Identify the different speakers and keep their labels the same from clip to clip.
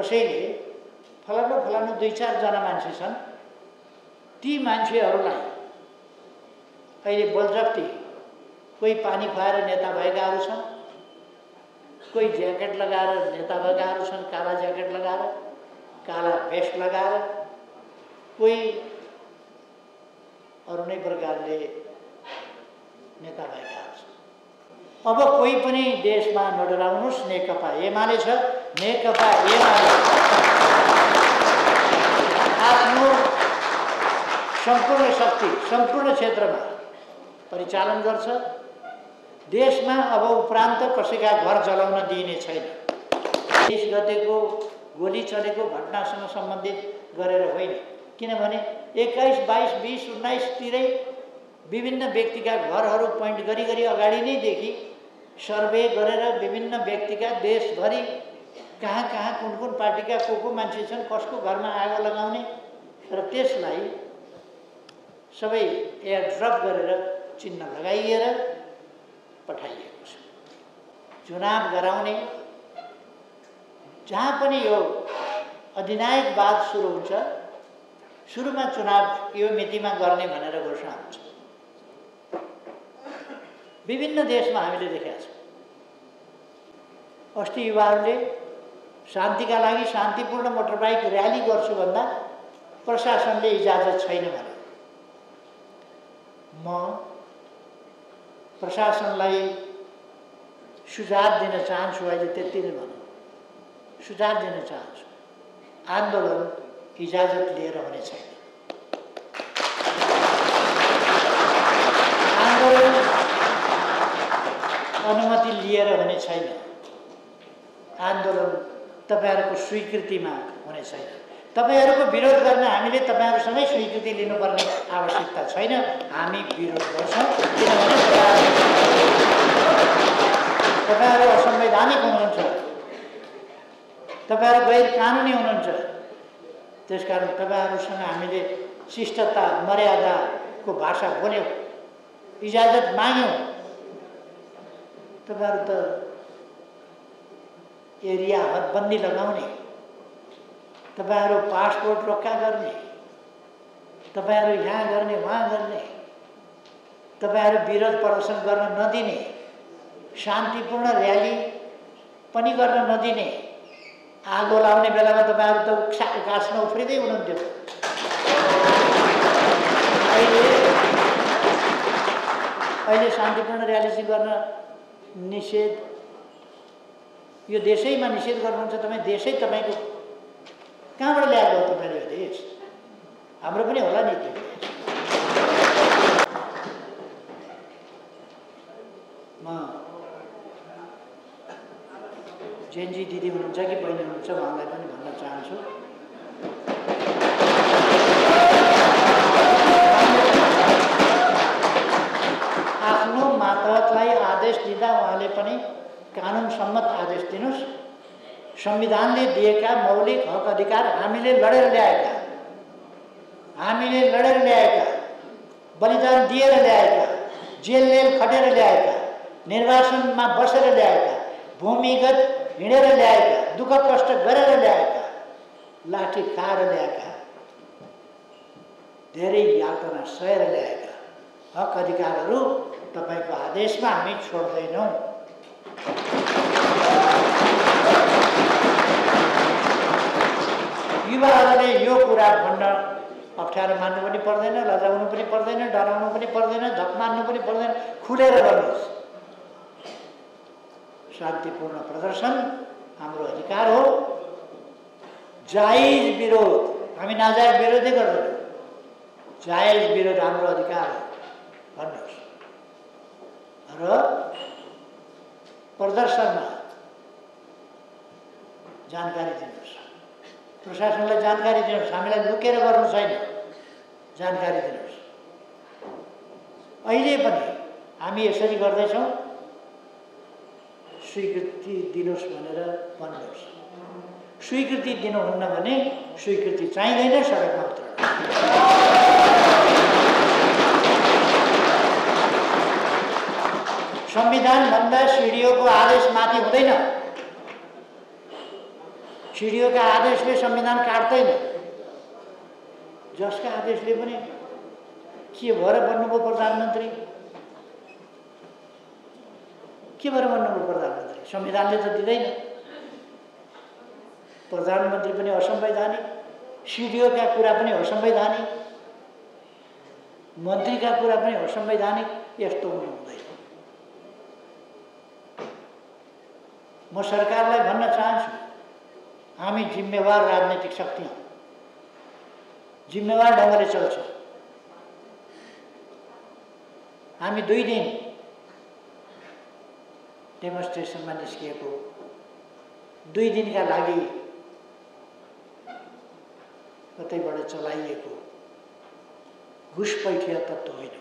Speaker 1: कसैले फलानु फलानु 2-4 जना मान्छे छन्, ती मान्छेहरूलाई अहिले बलजफ्ती कोही पानी खुवाएर नेता भएकाहरू छन्, कोही ज्याकेट लगाएर नेता भएकाहरू छन्, काला ज्याकेट लगाएर, काला भेस्ट लगाएर, कोही अरू नै प्रकारले नेता भएकाहरू छन्। अब कोही पनि देशमा नडराउनुहोस्, नेकपा एमाले छ, नेकपा एमाले आफ्नो सम्पूर्ण शक्ति सम्पूर्ण क्षेत्रमा परिचालन गर्छ। देशमा अब उपरान्त कसैका घर जलाउन दिइने छैन। 30 गतेको गोली चलेको घटनासँग सम्बन्धित गरेर होइन, किनभने 21, 22, 20, 19 तिरै विभिन्न व्यक्तिका घरहरू पोइन्ट गरी अगाडि नै देखि सर्वे गरेर विभिन्न व्यक्तिका देशभरि कहाँ कहाँ कुन पार्टीका को मान्छे छन्, कसको घरमा आगो लगाउने र त्यसलाई सबै एयरड्रप गरेर चिन्ह लगाइएर पठाइएको छ। चुनाव गराउने जहाँ पनि यो अधिनायकवाद सुरु हुन्छ, सुरुमा चुनाव यो मितिमा गर्ने भनेर घोषणा हुन्छ। विभिन्न देशमा हामीले देखेका छौँ। अस्ति युवाहरूले शान्तिका लागि शान्तिपूर्ण मोटरबाइक र्याली गर्छु भन्दा प्रशासनले इजाजत छैन भने म प्रशासनलाई सुझाव दिन चाहन्छु। अहिले त्यति नै भनौँ, सुझाव दिन चाहन्छु, आन्दोलन इजाजत लिएर हुने छैन। आन्दोलन अनुमति लिएर हुने छैन। आन्दोलन तपाईहरुको स्वीकृतिमा हुने छैन। तपाईहरुको विरोध गर्न हामीले तपाईहरुसँगै स्वीकृति लिनुपर्ने आवश्यकता छैन। हामी विरोध गर्छौं किनभने तपाईहरु असंवैधानिक हुनुहुन्छ, तपाईहरु गैर कानुनी हुनुहुन्छ। त्यसकारण तपाईहरुसँग हामीले शिष्टता मर्यादाको भाषा बोल्यौं, इजाजत माग्यौं। तपाईहरु त एरिया हदबन्दी लगाउने, तपाईहरु पासपोर्ट रोक्का गर्ने, तपाईहरु यहाँ गर्ने वहाँ गर्ने, तपाईहरु विरोध प्रदर्शन गर्न नदिने, शान्तिपूर्ण र्याली पनि गर्न नदिने, आगो लाउने बेलामा तपाईहरु त उकास्न उफ्रिँदै हुनुहुन्थ्यो। अहिले शान्तिपूर्ण र्याली चाहिँ गर्न निषेध, यो देशैमा निषेध गर्नुहुन्छ। तपाई देशै तपाईको कहाँबाट ल्याएको हो तपाईले यो देश? हाम्रो पनि होला नि त्यो। म जेनजी दिदी हुनुहुन्छ कि बहिनी हुनुहुन्छ उहाँलाई पनि भन्न चाहन्छु, आफ्नो मातहतलाई आदेश दिँदा उहाँले पनि कानुन सम्मत आदेश दिनुस्। संविधानले दिएका मौलिक हक अधिकार हामीले लडेर ल्याएका, बलिदान दिएर ल्याएका, जेल खटेर ल्याएका, निर्वासनमा बसेर ल्याएका, भूमिगत हिँडेर ल्याएका, दुःख कष्ट गरेर ल्याएका, लाठी खाएर ल्याएका, धेरै यातना सहेर ल्याएका हक अधिकारहरू तपाईको आदेशमा हामी छोड्दैनौं। युवाहरूले यो कुरा भन्न अप्ठ्यारो मान्नु पनि पर्दैन, लजाउनु पनि पर्दैन, डराउनु पनि पर्दैन, धक मान्नु पनि पर्दैन। खुलेर गर्नुहोस्। शान्तिपूर्ण प्रदर्शन हाम्रो अधिकार हो। जायज विरोध, हामी नाजायज विरोधै गर्दैनौँ। जायज विरोध हाम्रो अधिकार हो भन्नुहोस् र प्रदर्शनमा जानकारी दिनुहोस्। प्रशासनलाई जानकारी दिनुहोस्। हामीलाई लुकेर गर्नु छैन, जानकारी दिनुहोस्। अहिले पनि हामी यसरी गर्दैछौँ, स्वीकृति दिनुहोस् भनेर भन्नुहोस्। स्वीकृति दिनुहुन्न भने स्वीकृति चाहिँदैन, सडकमा उत्रनु। संविधान भन्दा सिडिओको आदेश माथि हुँदैन। सिडिओका आदेशले संविधान काट्दैन। जसका आदेशले पनि के भएर बन्नुभयो प्रधानमन्त्री? के भएर बन्नुभयो प्रधानमन्त्री? संविधानले त दिँदैन। प्रधानमन्त्री पनि असंवैधानिक, सिडिओका कुरा पनि असंवैधानिक, मन्त्रीका कुरा पनि असंवैधानिक। यस्तो हुनु हुँदैन। म सरकारलाई भन्न चाहन्छु, हामी जिम्मेवार राजनीतिक शक्ति हौँ, जिम्मेवार ढङ्गले चल्छ। हामी 2 दिन डेमोन्स्ट्रेसनमा निस्किएको, 2 दिनका लागि कतैबाट चलाइएको घुसपैठिया तत्त्व होइन।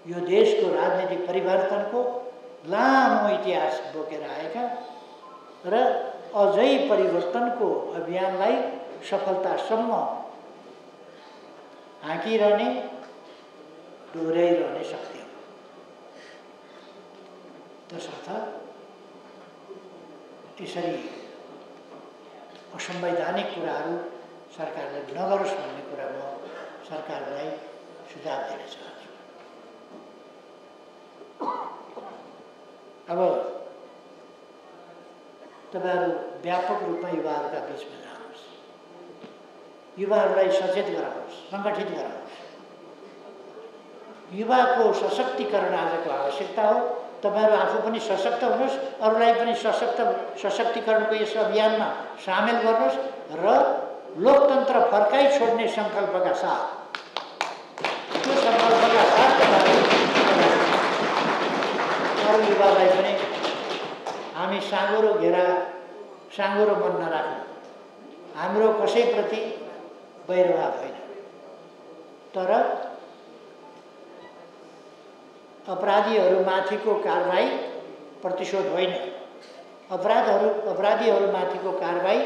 Speaker 1: यो देशको राजनीतिक परिवर्तनको लामो इतिहास बोकेर आएका र अझै परिवर्तनको अभियानलाई सफलतासम्म हाँकिरहने, डोर्याइरहने शक्ति हो। तसर्थ यसरी असंवैधानिक कुराहरू सरकारले नगरोस् भन्ने कुरा म सरकारलाई सुझाव दिन चाहन्छु। अब तपाईहरु व्यापक रूपमा युवाहरूका बीचमा जानुहोस्, युवाहरूलाई सचेत गराउनुहोस्, सङ्गठित गराउनुहोस्। युवाको सशक्तिकरण आजको आवश्यकता हो। तपाईहरु आफू पनि सशक्त हुनुहोस्, अरूलाई पनि सशक्तिकरणको यस अभियानमा सामेल गर्नुहोस् र लोकतन्त्र फर्काइ छोड्ने सङ्कल्पका साथ, त्यो सङ्कल्पका साथ अरू युवालाई पनि हामी साँगुरो मन नराख्नु। हाम्रो कसैप्रति वैरभाव होइन, तर अपराधीहरूमाथिको कारबाही प्रतिशोध होइन। अपराधीहरूमाथिको कारबाही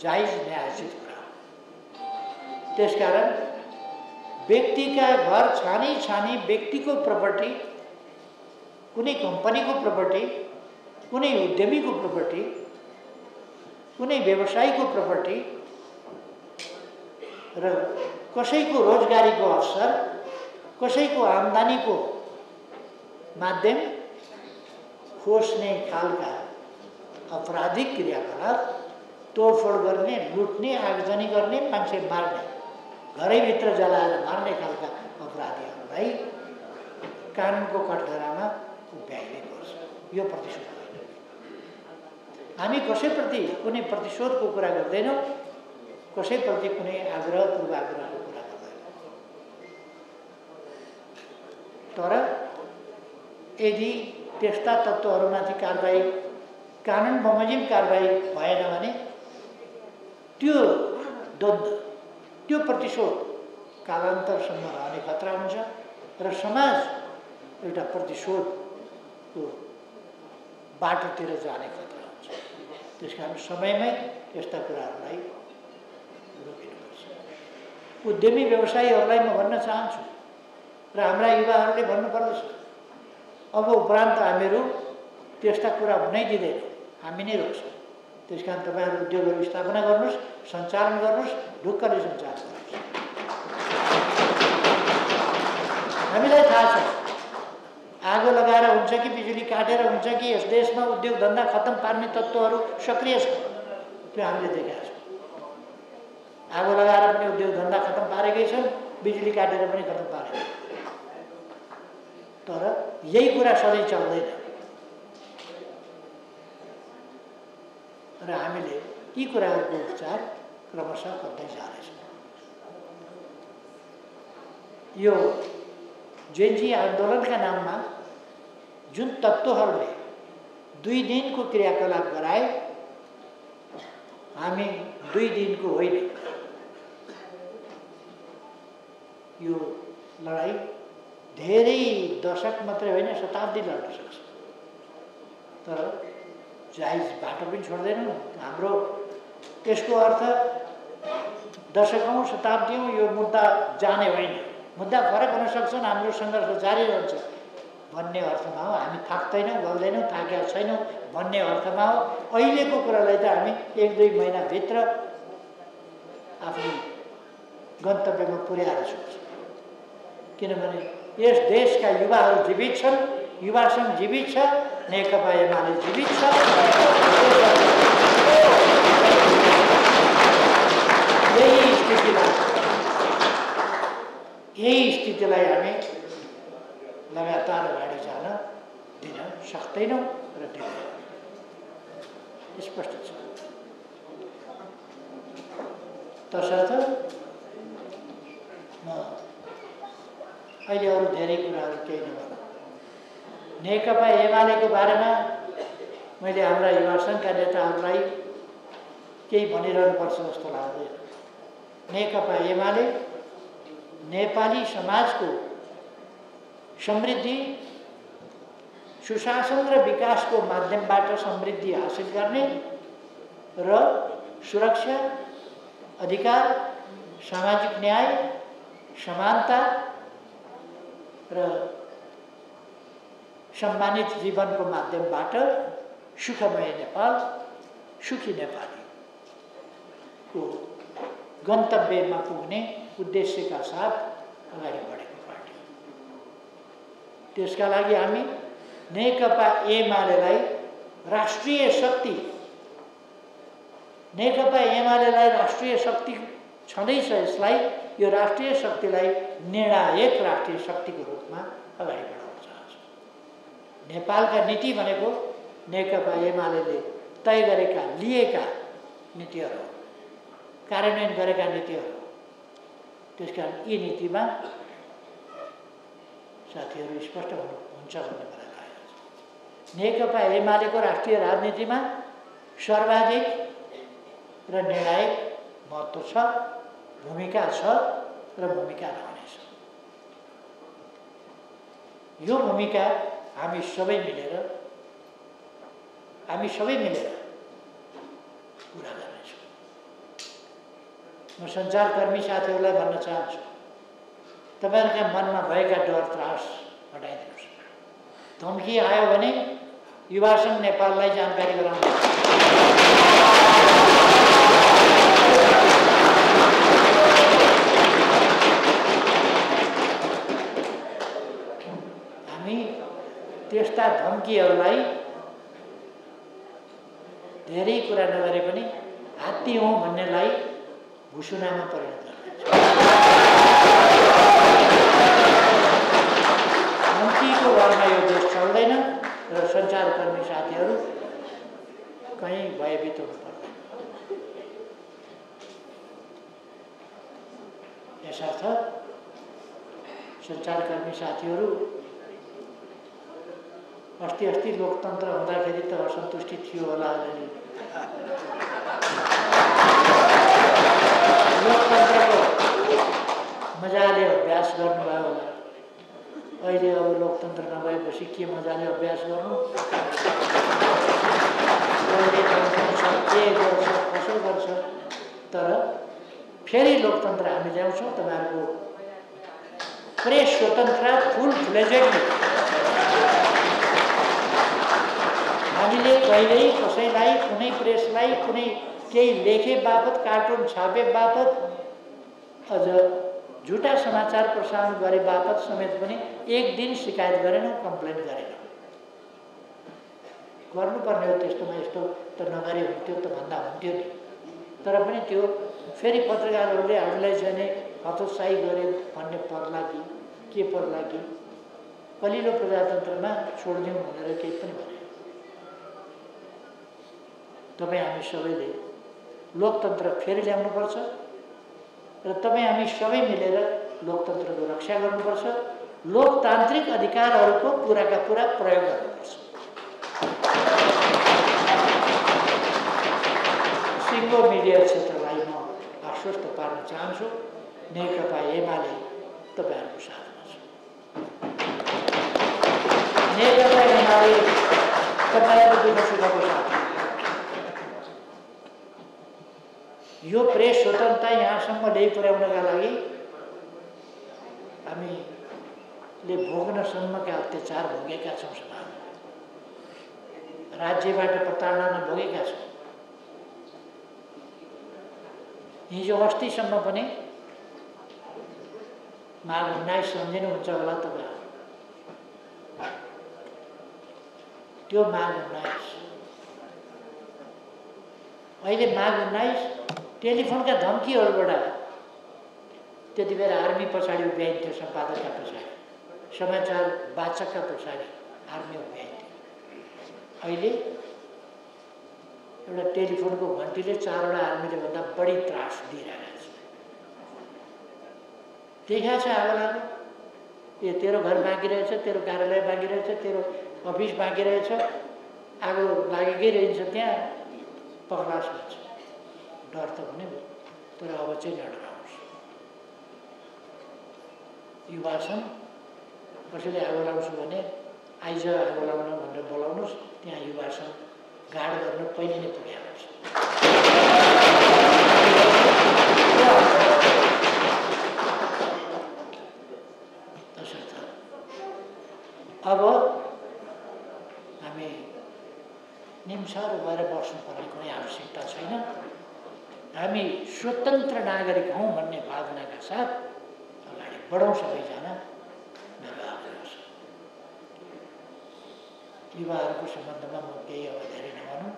Speaker 1: जायज न्यायोचित कुरा हो। त्यसकारण व्यक्तिका घर छानी व्यक्तिको प्रपर्टी, कुनै कम्पनीको प्रपर्टी, कुनै उद्यमीको प्रपर्टी, कुनै व्यवसायीको प्रपर्टी र कसैको रोजगारीको अवसर, कसैको आम्दानीको माध्यम खोज्ने खालका आपराधिक क्रियाकलाप, तोडफोड गर्ने, लुट्ने, आगजनी गर्ने, मान्छे मार्ने, घरैभित्र जलाएर मार्ने खालका अपराधीहरूलाई कानुनको कठघरामा उभ्याइने गर्छ। यो प्रतिशोध होइन। हामी कसैप्रति कुनै प्रतिशोधको कुरा गर्दैनौँ, कसैप्रति कुनै आग्रह पूर्वाग्रहको कुरा गर्दैनौँ। तर यदि त्यस्ता तत्त्वहरूमाथि कारबाही, कानुन बमोजिम कारबाही भएन भने त्यो द्वन्द्व, त्यो प्रतिशोध कालान्तरसम्म रहने खतरा हुन्छ र समाज एउटा प्रतिशोधको बाटोतिर जाने खतरा हुन्छ। त्यसकारण समयमै यस्ता कुराहरूलाई रोकिनुपर्छ। उद्यमी व्यवसायीहरूलाई म भन्न चाहन्छु र हाम्रा युवाहरूले भन्नुपर्दछ, अब उपरान्त हामीहरू त्यस्ता कुरा हुनै दिँदैनौँ, हामी नै रोक्छौँ। त्यसकारण तपाईँहरू उद्योगहरू स्थापना गर्नुहोस्, सञ्चालन गर्नुहोस्, ढुक्कले सञ्चालन गर्नुहोस्। हामीलाई थाहा छ आगो लगाएर हुन्छ कि बिजुली काटेर हुन्छ कि यस देशमा उद्योग धन्दा खत्तम पार्ने तत्त्वहरू सक्रिय छ। त्यो हामीले देखेका छौँ। आगो लगाएर पनि उद्योग धन्दा खत्तम पारेकै छन्, बिजुली काटेर पनि खत्तम पारेका छन्। तर यही कुरा सधैँ चल्दैन र हामीले यी कुराहरूको उपचार क्रमशः गर्दै जानेछौँ। यो जेनजी आन्दोलनका नाममा जुन तत्त्वहरूले 2 दिनको क्रियाकलाप गराए, हामी 2 दिनको होइन, यो लडाईँ धेरै दशक मात्रै होइन, शताब्दी लड्न सक्छ। तर जायज बाटो पनि छोड्दैनौँ। हाम्रो यसको अर्थ दशकौँ शताब्दीौँ यो मुद्दा जाने होइन। मुद्दा फरक हुन सक्छन्, हाम्रो सङ्घर्ष जारी रहन्छ। भन्ने अर्थमा हो। हामी थाक्दैनौँ, गल्दैनौँ, थाकेका छैनौँ भन्ने अर्थमा हो। अहिलेको कुरालाई त हामी 1-2 महिनाभित्र आफ्नो गन्तव्यमा पुर्याएर छोड्छौँ। किनभने यस देशका युवाहरू जीवित छन्, युवा सङ्घ जीवित छ, नेकपा एमाले जीवित छ। यही स्थितिलाई हामी लगातार अगाडि जान दिन सक्दैनौँ र दिँदैनौँ। स्पष्ट छ। तसर्थ म अहिले अरू धेरै कुराहरू केही नभनौँ। नेकपा एमालेको बारेमा मैले हाम्रा युवा सङ्घका नेताहरूलाई केही भनिरहनुपर्छ जस्तो लाग्दैन। नेकपा एमाले नेपाली समाजको समृद्धि, सुशासन र विकासको माध्यमबाट समृद्धि हासिल गर्ने र सुरक्षा, अधिकार, सामाजिक न्याय, समानता र सम्मानित जीवनको माध्यमबाट सुखमय नेपाल, सुखी नेपालीको गन्तव्यमा पुग्ने उद्देश्यका साथ अगाडि बढेको पार्टी। त्यसका लागि हामी नेकपा एमालेलाई राष्ट्रिय शक्ति, नेकपा एमालेलाई राष्ट्रिय शक्ति छँदैछ, यसलाई यो राष्ट्रिय शक्तिलाई निर्णायक राष्ट्रिय शक्तिको रूपमा अगाडि बढाउन चाहन्छौँ। नेपालका नीति भनेको नेकपा एमालेले तय गरेका, लिएका नीतिहरू, कार्यान्वयन गरेका नीतिहरू। त्यसकारण यी नीतिमा साथीहरू स्पष्ट हुन्छ भन्ने मलाई लागेको छ। नेकपा एमालेको राष्ट्रिय राजनीतिमा सर्वाधिक र निर्णायक महत्त्व छ, भूमिका छ र भूमिका रहनेछ। यो भूमिका हामी सबै मिलेर पुरा गर्नेछौँ। म सञ्चारकर्मी साथीहरूलाई भन्न चाहन्छु, तपाईँहरूका मनमा भएका डर त्रास हटाइदिनुहोस्। धम्की आयो भने युवा सङ्घ नेपाललाई जानकारी गराउनुहोस्। हामी त्यस्ता धम्कीहरूलाई धेरै कुरा नगरे पनि हात्ती हौँ भन्नेलाई भुसुनामा परिणत गर्नेछ। धम्कीको भरमा यो देश चल्दैन र सञ्चारकर्मी साथीहरू कहीँ भयभीत हुनु पर्दैन। यसर्थ सञ्चारकर्मी साथीहरू अस्ति लोकतन्त्र हुँदाखेरि त असन्तुष्टि थियो होला अलि। लोकतन्त्रको मजाले अभ्यास गर्नुभयो होला। अहिले अब लोकतन्त्र नभएपछि के मजाले अभ्यास गर्नु, के गर्छ कसो गर्छ। तर फेरि लोकतन्त्र हामी ल्याउँछौँ। तपाईँहरूको प्रेस स्वतन्त्र फुल फ्लेजेडली हामीले कहिल्यै कसैलाई, कुनै प्रेसलाई, कुनै केही लेखे बापत, कार्टुन छापे बापत, अझ झुटा समाचार प्रसारण गरे बापत समेत पनि एक दिन शिकायत गरेनौँ, कम्प्लेन गरेनौँ। गर्नुपर्ने हो त्यस्तोमा, यस्तो त नगरे हुन्थ्यो त भन्दा हुन्थ्यो नि। तर पनि त्यो फेरि पत्रकारहरूले हामीलाई चाहिँ हतोत्साही गरे भन्ने पर्ला कि के पर्ला कि कलिलो प्रजातन्त्रमा छोडिदिउँ भनेर केही पनि भने। तपाईँ हामी सबैले लोकतन्त्र फेरि ल्याउनुपर्छ र तपाईँ हामी सबै मिलेर लोकतन्त्रको रक्षा गर्नुपर्छ। लोकतान्त्रिक अधिकारहरूको पुराका पुरा प्रयोग गर्नुपर्छ। सिङ्गो मिडिया क्षेत्रलाई म आश्वस्त पार्न चाहन्छु, नेकपा एमाले तपाईँहरूको साथमा छ। नेकपा एमाले तपाईँहरूको दुःख सुखको साथ। यो प्रेस स्वतन्त्रता यहाँसम्म ल्याइ पुर्याउनका लागि हामी ले भोग्नसम्मका अत्याचार भोगेका छौँ समाजमा, राज्यबाट प्रताडना भोगेका छौँ। हिजो अस्तिसम्म पनि माघ 19 सम्झिनुहुन्छ होला तपाईँ। त्यो माघ 19 अहिले माघ 19 टेलिफोनका धम्कीहरूबाट त्यति बेला आर्मी पछाडि उभ्याइन्थ्यो, सम्पादकका पछाडि, समाचार वाचकका पछाडि आर्मी उभ्याइन्थ्यो। अहिले एउटा टेलिफोनको घन्टीले 4वटा आर्मीले भन्दा बढी त्रास दिइरहेको छ। देखा छ आगो लाग्यो, ए तेरो घर बाँकी रहेछ, तेरो कार्यालय बाँकी रहेछ, तेरो अफिस बाँकी रहेछ, आगो लागेकै रहन्छ, त्यहाँ पक्रास हुन्छ। डर त हुने भयो, तर अब चाहिँ नडराउनुहोस्। युवा छन्, कसैले आगो लाउँछु भने आइज आगो लाउन भनेर बोलाउनुहोस्, त्यहाँ युवा छन्, गाड गर्न पहिले नै पुग्याउनुहोस्। तसर्थ अब हामी निम्सार भएर बस्नुपर्ने कुनै आवश्यकता छैन। हामी स्वतन्त्र नागरिक हौँ भन्ने भावनाका साथ अगाडि बढौँ सबैजना। मेरो आग्रह छ। युवाहरूको सम्बन्धमा म केही अब धेरै नभनौँ,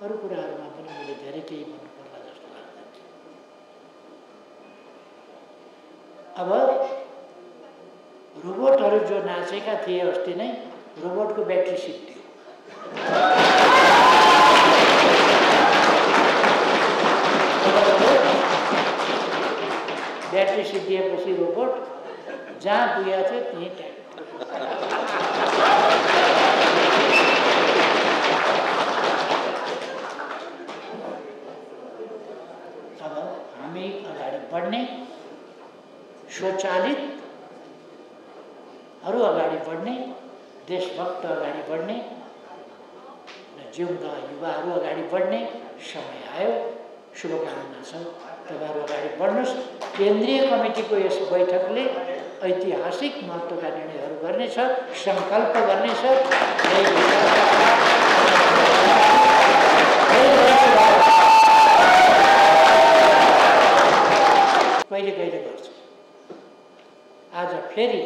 Speaker 1: अरू कुराहरूमा पनि मैले धेरै केही भन्नुपर्ला जस्तो लाग्दैन। अब रोबोटहरू जो नाचेका थिए अस्ति नै, रोबोटको ब्याट्री सिद्धियो। ब्याट्री सिद्धिएपछि रोबोट जहाँ पुगेको थियो त्यहीँ ट्याक। अब हामी अगाडि बढ्ने, स्वचालितहरू अगाडि बढ्ने, देशभक्त अगाडि बढ्ने र जिउँदा युवाहरू अगाडि बढ्ने समय आयो। शुभकामना छ, तपाईँहरू अगाडि बढ्नुहोस्। केन्द्रीय कमिटीको यस बैठकले ऐतिहासिक महत्त्वका निर्णयहरू गर्नेछ, सङ्कल्प गर्नेछ। कहिले कहिले गर्छ। आज फेरि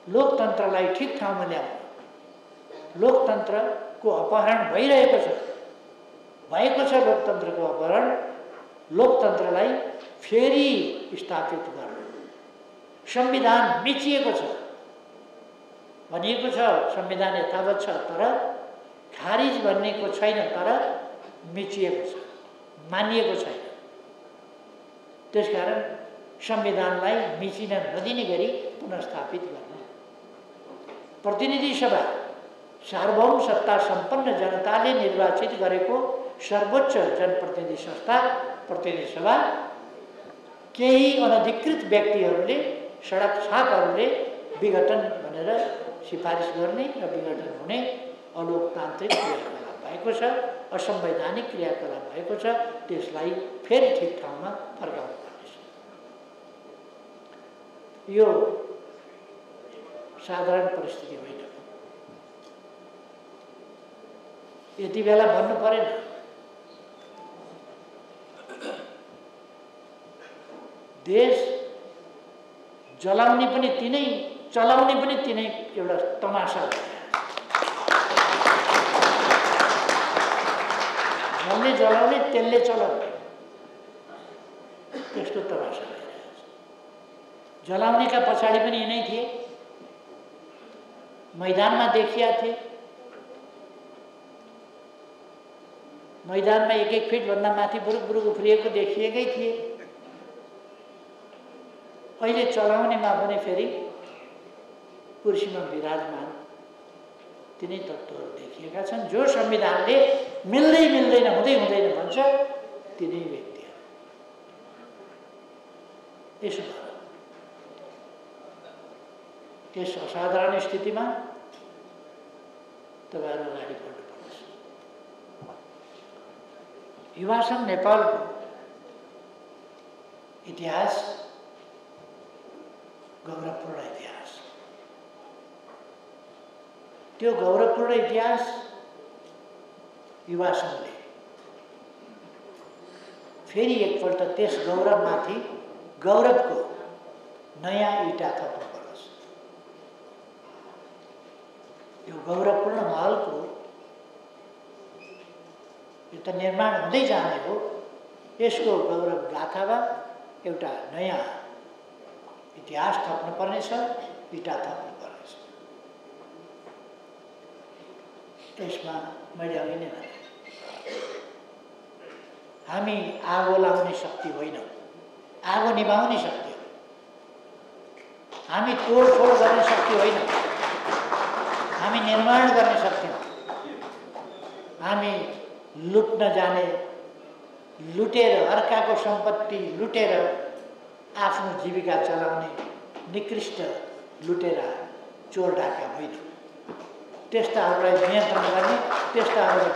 Speaker 1: लोकतन्त्रलाई ठिक ठाउँमा ल्याउनु। लोकतन्त्रको अपहरण भइरहेको छ, भएको छ लोकतन्त्रको अपहरण। लोकतन्त्रलाई फेरि स्थापित गर्नु। संविधान मिचिएको छ, भनिएको छ संविधान यथावत छ, तर खारिज भनिएको छैन, तर मिचिएको छ, मानिएको छैन। त्यसकारण संविधानलाई मिचिन नदिने गरी पुनर्स्थापित गर्नु। प्रतिनिधि सभा सार्वभौम सत्ता सम्पन्न जनताले निर्वाचित गरेको सर्वोच्च जनप्रतिनिधि संस्था प्रतिनिधि सभा केही अनधिकृत व्यक्तिहरूले, सडक छापहरूले विघटन भनेर सिफारिस गर्ने र विघटन हुने अलोकतान्त्रिक क्रियाकलाप भएको छ, असंवैधानिक क्रियाकलाप भएको छ। त्यसलाई फेरि ठिक ठाउँमा फर्काउनु पर्नेछ। यो साधारण परिस्थिति होइन। यति बेला भन्नु परेन, देश जलाउने पनि तिनै, चलाउने पनि तिनै एउटा तमासा हो। जसले जलाउने त्यसले चलाउने, त्यस्तो तमासा भइरहेछ। जलाउनेका पछाडि पनि यिनै थिए, मैदानमा देखिया थिए। मैदानमा 1-1 फिटभन्दा माथि बुरुक बुरुक उफ्रिएको देखिएकै थिए। अहिले चलाउनेमा पनि फेरि कुर्सीमा विराजमान तिनै तत्त्वहरू देखिएका छन्। जो संविधानले मिल्दै मिल्दैन, हुँदै हुँदैन भन्छ, तिनै व्यक्तिहरू। यसो यस असाधारण स्थितिमा तपाईँहरू अगाडि बढ्नुपर्छ। युवा सङ्घ नेपालको इतिहास गौरवपूर्ण इतिहास। त्यो गौरवपूर्ण इतिहास युवा सङ्घले फेरि एकपल्ट त्यस गौरवमाथि गौरवको नयाँ इँटा थप्नु परोस्। यो गौरवपूर्ण महलको यो त निर्माण हुँदै जाने हो, यसको गौरव गाथामा एउटा नयाँ इतिहास थप्नुपर्नेछ, इँटा थप्नुपर्नेछ। त्यसमा मैले अघि नै भने हामी आगो लाउने शक्ति होइनौँ, आगो निभाउने शक्ति हो। हामी तोडफोड गर्ने शक्ति होइनौँ, हामी निर्माण गर्ने शक्ति हो। हामी लुट्न जाने, लुटेर अर्काको सम्पत्ति लुटेर आफ्नो जीविका चलाउने निकृष्ट लुटेरा चोर डाका होइनौँ। त्यस्ताहरूलाई नियन्त्रण गर्ने, त्यस्ताहरूलाई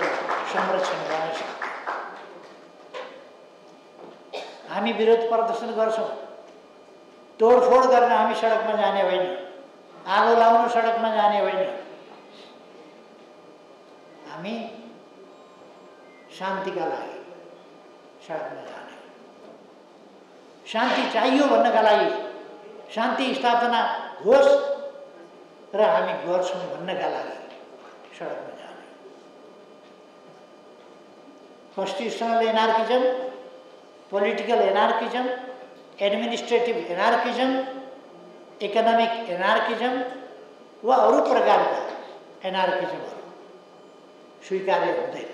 Speaker 1: संरक्षण गर्ने शक्ति। हामी विरोध प्रदर्शन गर्छौँ, तोडफोड गर्न हामी सडकमा जाने होइन, आगो लाउन सडकमा जाने होइन। हामी शान्तिका लागि सडकमा जाने, शान्ति चाहियो भन्नका लागि, शान्ति स्थापना होस् र हामी गर्छौँ भन्नका लागि सडकमा जाने। Constitutional anarchism, political anarchism, administrative anarchism, economic anarchism वा अरू प्रकारका एनार्किजमहरू स्वीकार्य हुँदैन।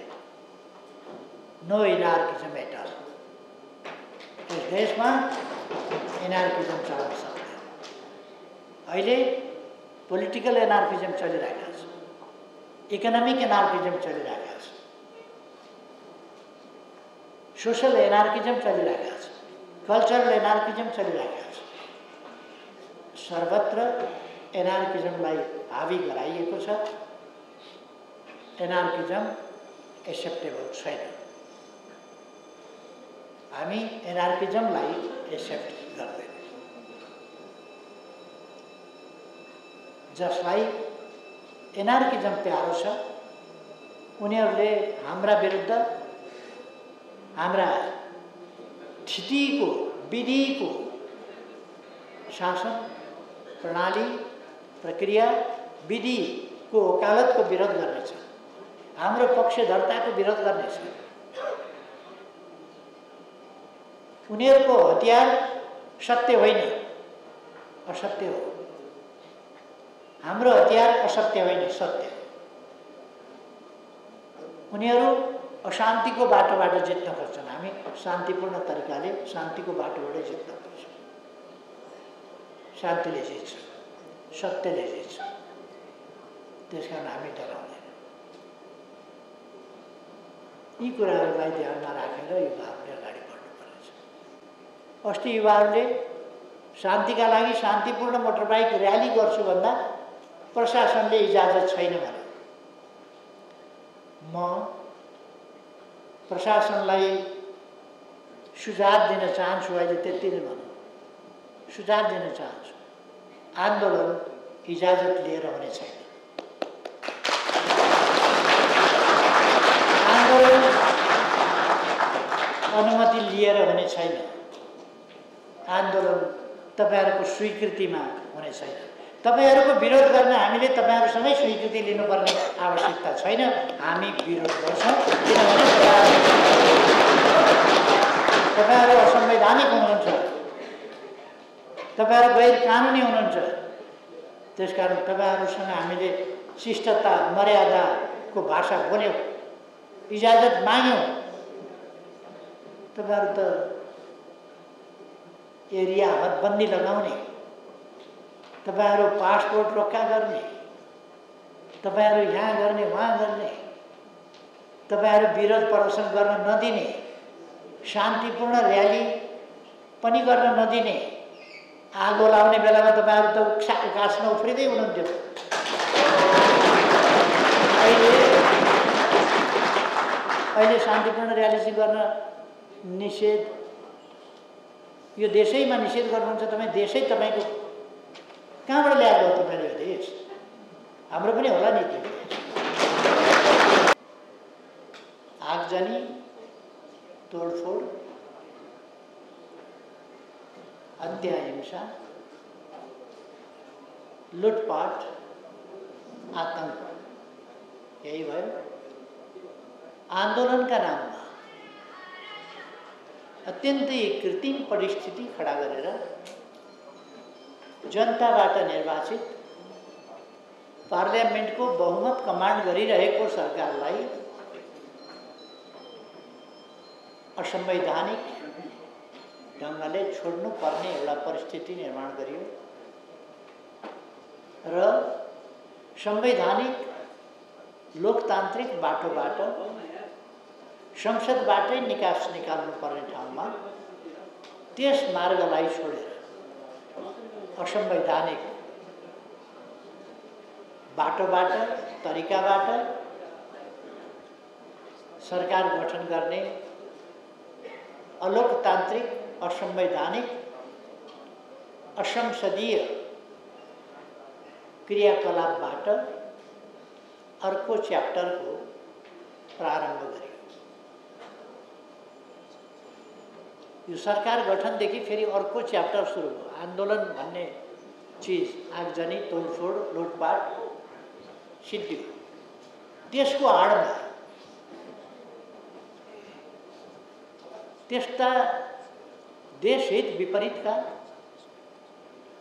Speaker 1: No anarchism at all. यस देशमा एनार्किजम चल्न सक्दैन। अहिले पोलिटिकल एनार्किजम चलिरहेको छ, इकोनोमिक एनार्किजम चलिरहेको छ, सोशल एनार्किजम चलिरहेको छ, कल्चरल एनार्किजम चलिरहेको छ। सर्वत्र एनार्किजमलाई हावी गराइएको छ। एनार्किजम एक्सेप्टेबल छैन। हामी एनार्किजमलाई एक्सेप्ट गर्दैनौँ। जसलाई एनार्किजम प्यारो छ उनीहरूले हाम्रा विरुद्ध हाम्रा स्थितिको, विधिको, शासन प्रणाली, प्रक्रिया, विधिको वकालतको विरोध गर्नेछ, हाम्रो पक्षधरताको विरोध गर्नेछ। उनीहरूको हतियार सत्य होइन, असत्य हो। हाम्रो हतियार असत्य होइन, सत्य हो। उनीहरू अशान्तिको बाटोबाट जित्न खोज्छन्, हामी शान्तिपूर्ण तरिकाले शान्तिको बाटोबाटै जित्न खोज्छौँ। शान्तिले जित्छ, सत्यले जित्छ। त्यसकारण हामी डराउँदैन। यी कुराहरूलाई ध्यानमा राखेर युवाहरूले अगाडि बढ्नुपर्नेछ। अस्ति युवाहरूले शान्तिका लागि शान्तिपूर्ण मोटरबाइक र्याली गर्छु भन्दा प्रशासनले इजाजत छैन भने म प्रशासनलाई सुझाव दिन चाहन्छु। अहिले त्यति नै भनौँ, सुझाव दिन चाहन्छु। आन्दोलन इजाजत लिएर हुने छैन। आन्दोलन अनुमति लिएर हुने छैन। आन्दोलन तपाईहरूको स्वीकृतिमा हुने छैन। तपाईहरूको विरोध गर्न हामीले तपाईहरूसँगै स्वीकृति लिनुपर्ने आवश्यकता छैन। हामी विरोध गर्छौँ किनभने तपाईहरू असंवैधानिक हुनुहुन्छ, तपाईहरू गैर कानुनी हुनुहुन्छ। त्यसकारण तपाईहरूसँग हामीले शिष्टता मर्यादाको भाषा बोल्यौँ, इजाजत माग्यौँ। तपाईहरू त एरिया हदबन्दी लगाउने, तपाईहरू पासपोर्ट रोक्का गर्ने, तपाईहरू यहाँ गर्ने वहाँ गर्ने, तपाईहरू विरोध प्रदर्शन गर्न नदिने, शान्तिपूर्ण र्याली पनि गर्न नदिने, आगो लाउने बेलामा तपाईहरू त उकास्न उफ्रिँदै हुनुहुन्थ्यो। अहिले शान्तिपूर्ण र्याली चाहिँ गर्न निषेध, यो देशैमा निषेध गर्नुहुन्छ। तपाईँ देशै तपाईँको कहाँबाट ल्याएको हो तपाईँले यो देश? हाम्रो पनि होला नि त्यो देश। आगजनी, तोडफोड, हत्या, हिंसा, लुटपाट, आतंक, यही भयो। आन्दोलनका नाममा अत्यन्तै कृत्रिम परिस्थिति खडा गरेर जनताबाट निर्वाचित पार्लियामेन्टको बहुमत कमान्ड गरिरहेको सरकारलाई असंवैधानिक ढङ्गले छोड्नुपर्ने एउटा परिस्थिति निर्माण गरियो र संवैधानिक लोकतान्त्रिक बाटोबाट संसदबाटै निकास निकाल्नुपर्ने ठाउँमा त्यस मार्गलाई छोडेर असंवैधानिक बाटोबाट तरिकाबाट सरकार गठन गर्ने अलोकतान्त्रिक असंवैधानिक असंसदीय क्रियाकलापबाट अर्को च्याप्टरको प्रारम्भ गर्यो। यो सरकार गठनदेखि फेरि अर्को च्याप्टर सुरु भयो। आन्दोलन भन्ने चिज, आगजनी, तोडफोड, लुटपाट सिद्धियो। त्यसको आडमा त्यस्ता देशहित विपरीतका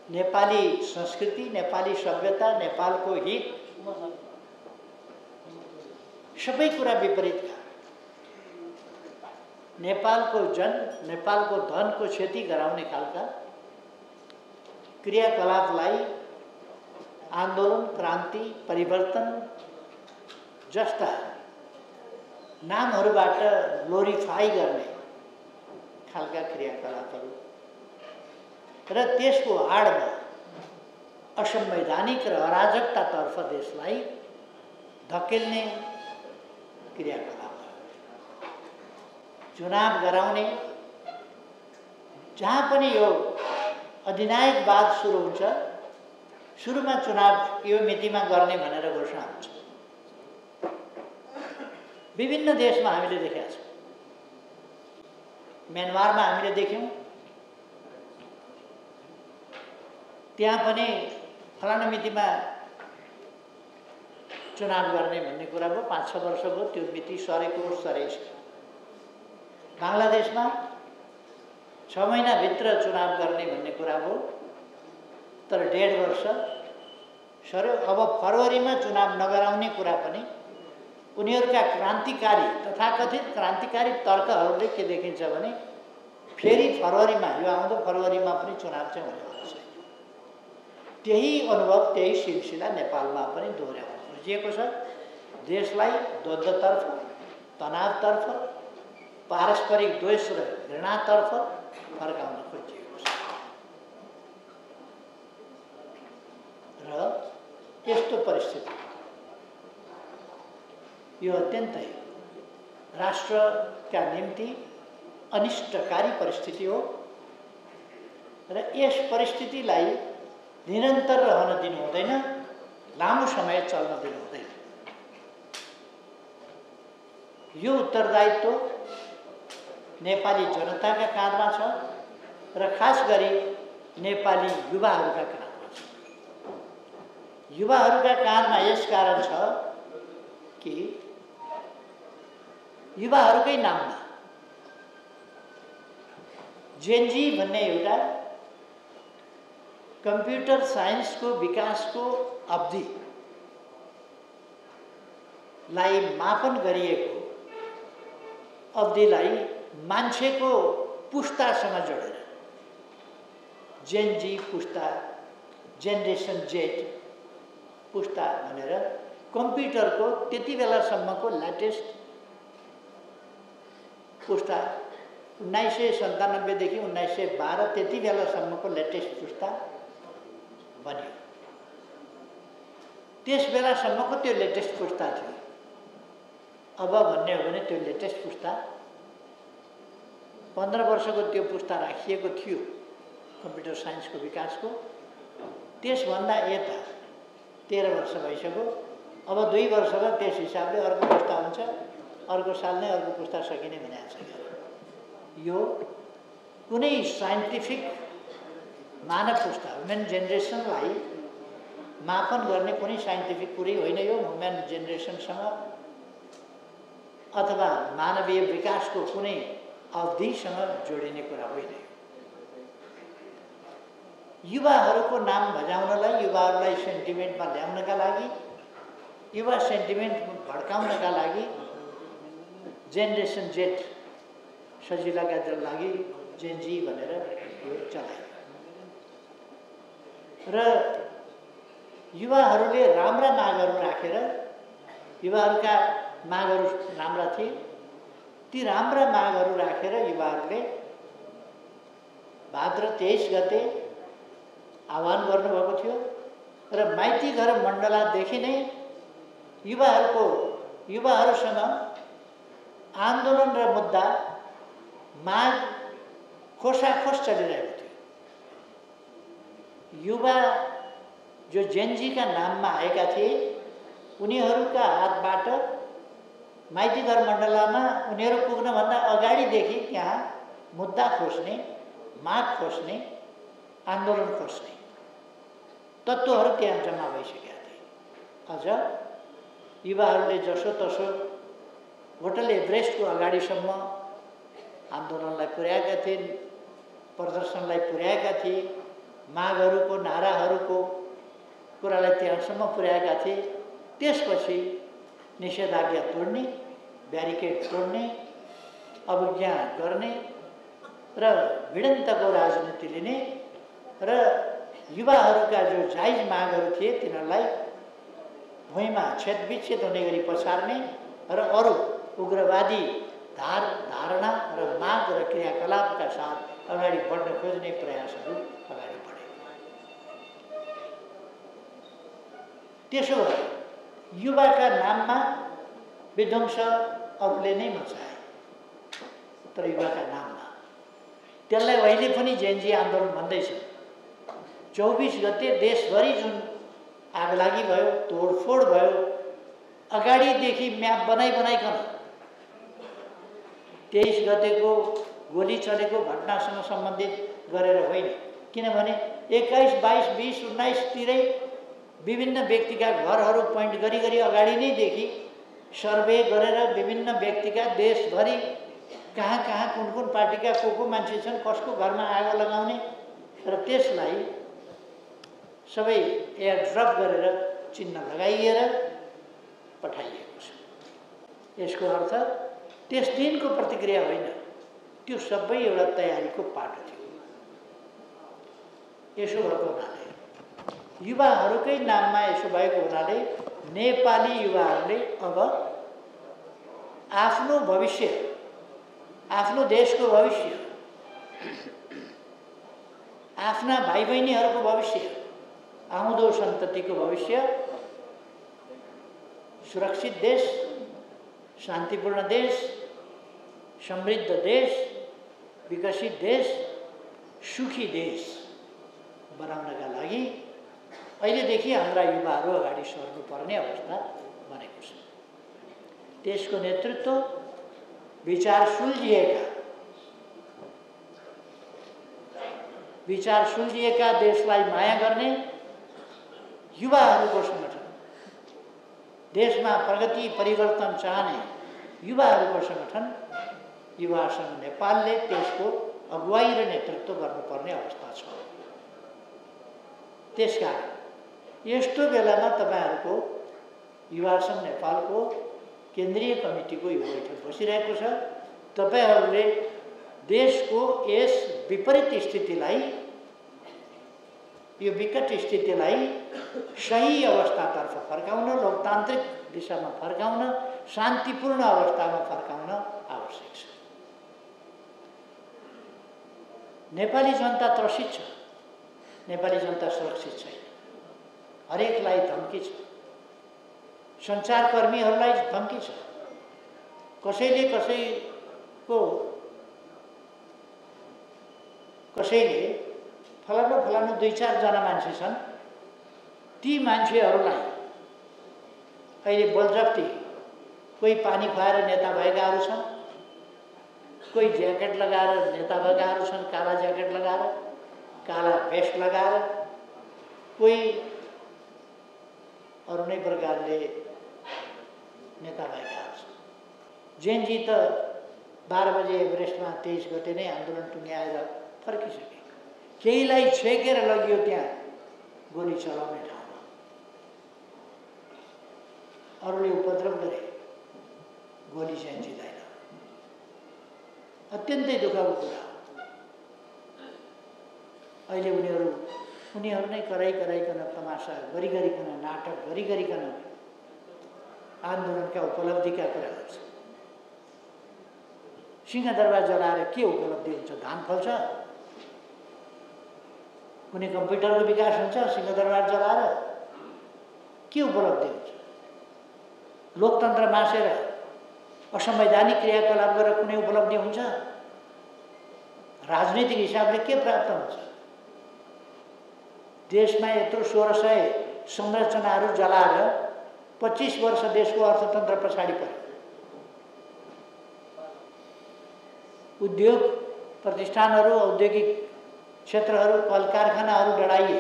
Speaker 1: नेपाली संस्कृति, नेपाली सभ्यता, नेपालको हित सबै कुरा विपरीतका नेपालको नेपालको धनको क्षति गराउने खालका क्रियाकलापलाई आन्दोलन, क्रान्ति, परिवर्तन जस्ता नामहरूबाट ग्लोरिफाई गर्ने खालका क्रियाकलापहरू र त्यसको आडमा असंवैधानिक र अराजकतातर्फ देशलाई धकेल्ने क्रियाकलाप, चुनाव गराउने, जहाँ पनि यो अधिनायकवाद सुरु हुन्छ, सुरुमा चुनाव यो मितिमा गर्ने भनेर घोषणा हुन्छ। विभिन्न देशमा हामीले देखेका छौँ। म्यानमारमा हामीले देख्यौँ, त्यहाँ पनि फलाना मितिमा चुनाव गर्ने भन्ने कुरा भयो। 5-6 वर्ष भयो त्यो मिति सरेको सरेछ। बांग्लादेशमा 6 महिनाभित्र चुनाव गर्ने भन्ने कुरा भयो, तर 1.5 वर्ष सर्यो। अब फरवरीमा चुनाव नगराउने कुरा पनि उनीहरूका क्रान्तिकारी तथाकथित क्रान्तिकारी तर्कहरूले के देखिन्छ भने फेरि फरवरीमा, यो आउँदो फरवरीमा पनि चुनाव चाहिँ हुने भएको छ। त्यही अनुभव, त्यही सिलसिला नेपालमा पनि दोहोऱ्याउन खोजिएको छ। देशलाई द्वन्द्वतर्फ, तनावतर्फ, पारस्परिक द्वेष र घृणातर्फ फर्काउन खोजिएको छ। र यस्तो परिस्थिति, यो अत्यन्तै राष्ट्रका निम्ति अनिष्टकारी परिस्थिति हो र यस परिस्थितिलाई निरन्तर रहन दिनु हुँदैन, लामो समय चल्न दिनु हुँदैन। यो उत्तरदायित्व नेपाली जनताका काँधमा छ र खास गरी नेपाली युवाहरूका काँधमा छ। युवाहरूका काँधमा यस कारण छ कि युवाहरूकै नाममा जेनजी भन्ने एउटा कम्प्युटर साइन्सको विकासको अवधिलाई मापन गरिएको अवधिलाई मान्छेको पुस्तासँग जोडेर जेनजी पुस्ता, जेनरेसन जेड पुस्ता भनेर कम्प्युटरको त्यति बेलासम्मको लेटेस्ट पुस्ता 1997 देखि 1912 त्यति बेलासम्मको लेटेस्ट पुस्ता बन्यो। त्यस बेलासम्मको त्यो लेटेस्ट पुस्ता थियो। अब भन्ने हो भने त्यो लेटेस्ट पुस्ता 15 वर्षको त्यो पुस्ता राखिएको थियो कम्प्युटर साइन्सको विकासको, त्यसभन्दा यता 13 वर्ष भइसक्यो। अब 2 वर्ष भयो, त्यस हिसाबले अर्को पुस्ता हुन्छ, अर्को साल नै अर्को पुस्ता सकिने भनेको छ। यो कुनै साइन्टिफिक मानव पुस्ता ह्युमन जेनेरेसनलाई मापन गर्ने कुनै साइन्टिफिक कुरै होइन। यो ह्युमन जेनेरेसनसँग अथवा मानवीय विकासको कुनै अवधिसँग जोडिने कुरा होइन। युवाहरूको नाम भजाउनलाई, युवाहरूलाई सेन्टिमेन्टमा ल्याउनका लागि, युवा सेन्टिमेन्ट भड्काउनका लागि जेनेरेसन जेड सजिलाका लागि जेनजी भनेर यो चलायो। र युवाहरूले राम्रा मागहरू राखेर, युवाहरूका मागहरू राम्रा थिए, ती राम्रा मागहरू राखेर युवाहरूले भाद्र 23 गते आह्वान गर्नुभएको थियो। र माइती घर मण्डलादेखि नै युवाहरूसँग आन्दोलन र मुद्दा माग खोसाखोस चलिरहेको थियो। युवा जो जेनजीका नाममा आएका थिए, उनीहरूका हातबाट माइती घर मण्डलामा उनीहरू पुग्नभन्दा अगाडिदेखि त्यहाँ मुद्दा खोज्ने, माग खोज्ने, आन्दोलन खोज्ने तत्त्वहरू त्यहाँ जम्मा भइसकेका थिए। अझ युवाहरूले जसोतसो होटल एभरेस्टको अगाडिसम्म आन्दोलनलाई पुर्याएका थिए, प्रदर्शनलाई पुर्याएका थिए, मागहरूको नाराहरूको कुरालाई त्यहाँसम्म पुर्याएका थिए। त्यसपछि निषेधाज्ञा तोड्ने, ब्यारिकेड तोड्ने, अवज्ञा गर्ने र भिडन्तको राजनीति लिने र युवाहरूका जो जायज मागहरू थिए तिनीहरूलाई भुइँमा छेदविच्छेद हुने गरी पछार्ने र अरू उग्रवादी धारणा र माग र क्रियाकलापका साथ अगाडि बढ्न खोज्ने प्रयासहरू अगाडि बढे। त्यसो भए युवाका नाममा विध्वंस अरूले नै मचाए, तर युवाका नाममा त्यसलाई अहिले पनि जेनजी आन्दोलन भन्दैछ। 24 गते देशभरि जुन आगलागी भयो, तोडफोड भयो, अगाडिदेखि म्याप बनाइकन 23 गतेको गोली चलेको घटनासँग सम्बन्धित गरेर होइन। किनभने 21, 22, 20, 19 तिरै विभिन्न व्यक्तिका घरहरू पोइन्ट गरी अगाडि नै देखि सर्वे गरेर विभिन्न व्यक्तिका देशभरि कहाँ कहाँ कुन कुन पार्टीका को मान्छे छन्, कसको घरमा आगो लगाउने र त्यसलाई सबै एयरड्रप गरेर चिन्ह लगाइएर पठाइएको छ। यसको अर्थ त्यस दिनको प्रतिक्रिया होइन, त्यो सबै एउटा तयारीको पाटो थियो। यसो भएको हुनाले युवाहरूकै नाममा यसो भएको हुनाले नेपाली युवाहरूले अब आफ्नो भविष्य, आफ्नो देशको भविष्य, आफ्ना भाइ बहिनीहरूको भविष्य, आउँदो सन्ततिको भविष्य, सुरक्षित देश, शान्तिपूर्ण देश, समृद्ध देश, विकसित देश, सुखी देश बनाउनका लागि अहिलेदेखि हाम्रा युवाहरू अगाडि सर्नुपर्ने अवस्था बनेको छ। देशको नेतृत्व विचार सुल्झिएका देशलाई माया गर्ने युवाहरूको सङ्गठन, देशमा प्रगति परिवर्तन चाहने युवाहरूको सङ्गठन युवा सङ्घ नेपालले त्यसको अगुवाई र नेतृत्व गर्नुपर्ने अवस्था छ। त्यसकारण यस्तो बेलामा तपाईहरुको युवा सङ्घ नेपालको केन्द्रीय कमिटीको यो बैठक बसिरहेको छ। तपाईहरुले देशको यस विपरीत स्थितिलाई, यो विकट स्थितिलाई सही अवस्थातर्फ फर्काउन, लोकतान्त्रिक दिशामा फर्काउन, शान्तिपूर्ण अवस्थामा फर्काउन आवश्यक छ। नेपाली जनता त्रसित छ, नेपाली जनता सुरक्षित छैन, हरेकलाई धम्की छ, सञ्चारकर्मीहरूलाई धम्की छ। कसैले फलानु 2-4 जना मान्छे छन्, ती मान्छेहरूलाई अहिले बलजफ्ती कोही पानी खुवाएर नेता भएकाहरू छन्, कोही ज्याकेट लगाएर नेता भएकाहरू छन्, काला ज्याकेट लगाएर, काला भेस्ट लगाएर, कोही अरू नै प्रकारले नेता भएकाहरू छन्। जेनजी त 12 बजे एभरेस्टमा 23 गते नै आन्दोलन टुङ्ग्याएर फर्किसके। केहीलाई छेकेर लगियो त्यहाँ गोली चलाउने ठाउँमा, अरूले उपद्रव गरे, गोली चाहिँ जित्दैन। अत्यन्तै दुःखको कुरा। अहिले उनीहरू नै कराइकन तमासा गरिकन नाटक गरिकन आन्दोलनका उपलब्धिका कुरा गर्छ। सिंहदरबार जलाएर के उपलब्धि हुन्छ? धान फल्छ? कुनै कम्प्युटरको विकास हुन्छ सिंहदरबार जलाएर? के उपलब्धि हुन्छ? लोकतन्त्र मासेर असंवैधानिक क्रियाकलाप गरेर कुनै उपलब्धि हुन्छ? राजनीतिक हिसाबले के प्राप्त हुन्छ? देशमा यत्रो 1600 संरचनाहरू जलाएर 25 वर्ष देशको अर्थतन्त्र पछाडि पर्यो। उद्योग प्रतिष्ठानहरू, औद्योगिक क्षेत्रहरू, कल कारखानाहरू डढाइए,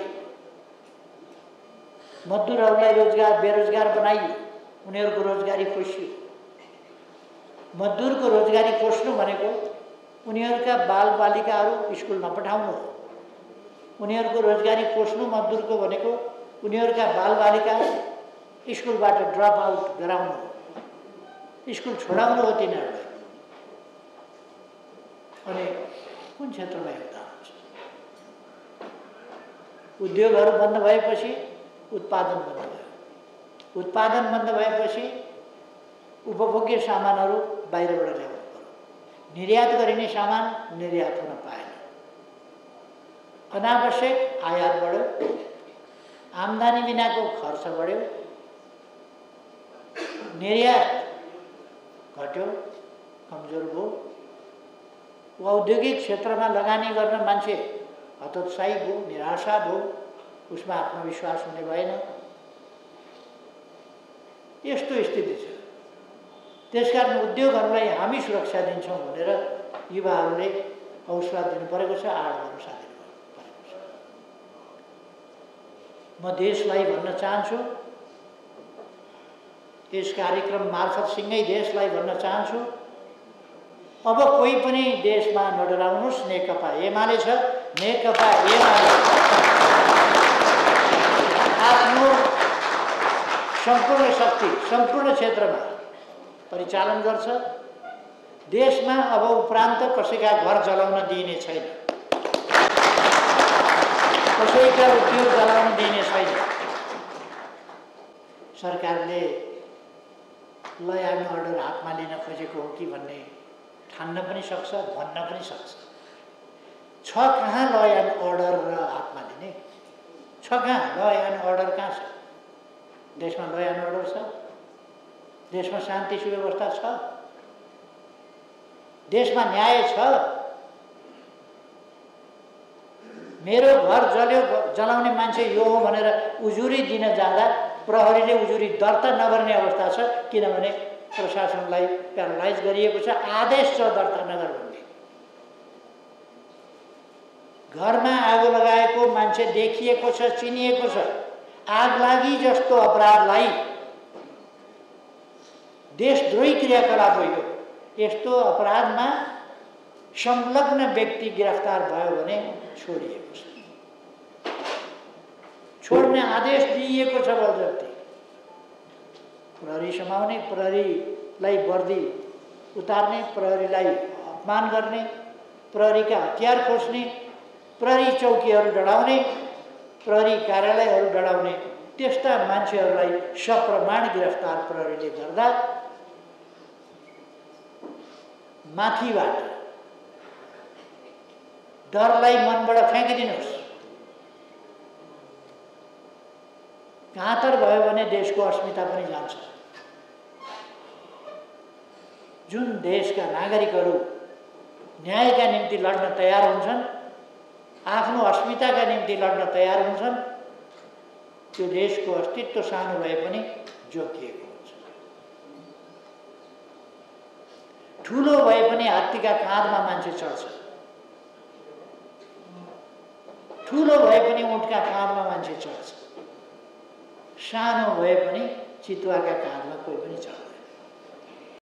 Speaker 1: मजदुरहरूलाई बेरोजगार बनाइयो, उनीहरूको रोजगारी खोसियो। मजदुरको रोजगारी खोज्नु भनेको उनीहरूका बालबालिकाहरू स्कुल नपठाउनु हो। उनीहरूको रोजगारी खोज्नु मजदुरको भनेको उनीहरूका बालबालिका स्कुलबाट ड्रप आउट गराउनु हो, स्कुल छोडाउनु हो तिनीहरूलाई। अनि कुन क्षेत्रमा योगदान हुन्छ? उद्योगहरू बन्द भएपछि उत्पादन बन्द भयो। उत्पादन बन्द भएपछि उपभोग्य सामानहरू बाहिरबाट ल्याउनु पर्यो। निर्यात गरिने सामान निर्यात हुन पाएन। अनावश्यक आयात बढ्यो, आम्दानी बिनाको खर्च बढ्यो, निर्यात घट्यो, कमजोर भयो। औद्योगिक क्षेत्रमा लगानी गर्न मान्छे हतोत्साही भयो, निराशा भयो, उसमा आत्मविश्वास हुने भएन। यस्तो स्थिति छ। त्यसकारण उद्योगहरूलाई हामी सुरक्षा दिन्छौँ भनेर युवाहरूले हौसला दिनु परेको छ, आड भरोसा दिनु परेको छ। म देशलाई भन्न चाहन्छु, यस कार्यक्रम मार्फत सिंगै देशलाई भन्न चाहन्छु, अब कोही पनि देशमा नडराउनुहोस्। नेकपा एमाले छ, नेकपा एमाले आफ्नो सम्पूर्ण शक्ति सम्पूर्ण क्षेत्रमा परिचालन गर्छ। देशमा अब उपरान्त कसैका घर जलाउन दिइने छैन, कसैका उद्योग जलाउन दिइने छैन। सरकारले ल एन्ड अर्डर हातमा लिन खोजेको हो कि भन्ने ठान्न पनि सक्छ, भन्न पनि सक्छ। छ कहाँ ल एन्ड अर्डर र हातमा लिने? छ कहाँ? ल एन्ड अर्डर कहाँ छ? देशमा ल एन्ड अर्डर छ? देशमा शान्ति सुव्यवस्था छ? देशमा न्याय छ? मेरो घर जलाउने मान्छे यो हो भनेर उजुरी दिन जाँदा प्रहरीले उजुरी दर्ता नगर्ने अवस्था छ, किनभने प्रशासनलाई प्यारालाइज गरिएको छ, आदेश छ दर्ता नगर भन्ने। घरमा आगो लगाएको मान्छे देखिएको छ, चिनिएको छ। आगलागी जस्तो अपराधलाई देशद्रोही क्रियाकलाप हो यो। यस्तो अपराधमा संलग्न व्यक्ति गिरफ्तार भयो भने छोडिएको छ, छोड्ने आदेश दिइएको छ। बलजफ्ती प्रहरी समाउने, प्रहरीलाई वर्दी उतार्ने, प्रहरीलाई अपमान गर्ने, प्रहरीका हतियार खोज्ने, प्रहरी चौकीहरू डढाउने, प्रहरी कार्यालयहरू डढाउने त्यस्ता मान्छेहरूलाई सप्रमाण गिरफ्तार प्रहरीले गर्दा माथिबाट डरलाई मनबाट फ्याँकिदिनुहोस्। काँतर भयो भने देशको अस्मिता पनि जान्छ। जुन देशका नागरिकहरू न्यायका निम्ति लड्न तयार हुन्छन्, आफ्नो अस्मिताका निम्ति लड्न तयार हुन्छन्, त्यो देशको अस्तित्व सानो भए पनि जोगिएको हुन्छ। ठुलो भए पनि हात्तीका काँधमा मान्छे चढ्छ, ठुलो भए पनि ऊँटका काँधमा मान्छे चढ्छ, सानो भए पनि चितुवाका काँधमा कोही पनि चढ्दैन।